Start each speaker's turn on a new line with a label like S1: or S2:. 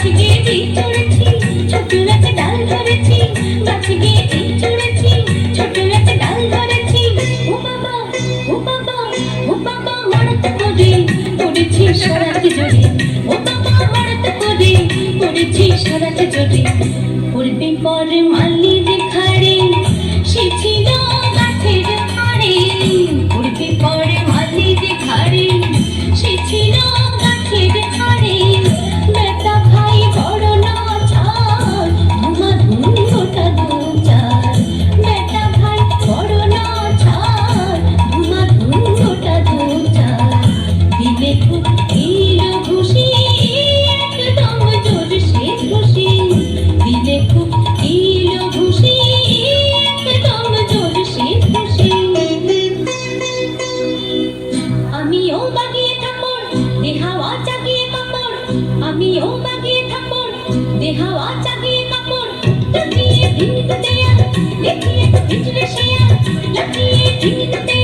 S1: গাছে গিয়ে ঠিক চড়েছি, ছোট একটা ডাল ধরেছি, গাছে গিয়ে ঠিক চড়েছি, ছোট একটা ডাল ধরেছি। ও বাবা, ও বাবা, ও বাবা, হঠাৎ করে পড়েছি সরাতে জড়ে। ও বাবা, হঠাৎ করে পড়েছি সরাতে জড়ে। পড়বে পরে মালি দেখারে, সে ছিল গাছের ধারে। পড়বে পরে মালি দেখারে, সে ছিল গাছের ধারে। বেটা ভাই বড় নাচার, ধুমা ধুম গোটা দু চার। বেটা ভাই বড় নাচার, ধুমা ধুম গোটা দু চার। দিলে খুব এলো খুশি, একদম জোর সে খুশি। দিলে খুব এলো খুশি, একদম জোর সে খুশি। আমিও বাগিয়ে থাপড়, দেহাওয়া চাগিয়ে কাপড়। আমিও বাগিয়ে থাপড়, দেহাওয়া চাগিয়ে কাপড়। লাফিয়ে ভিড়তে দেয়া, দেখিয়ে তো ভিজলে শেয়া। লাফিয়ে ভিড়তে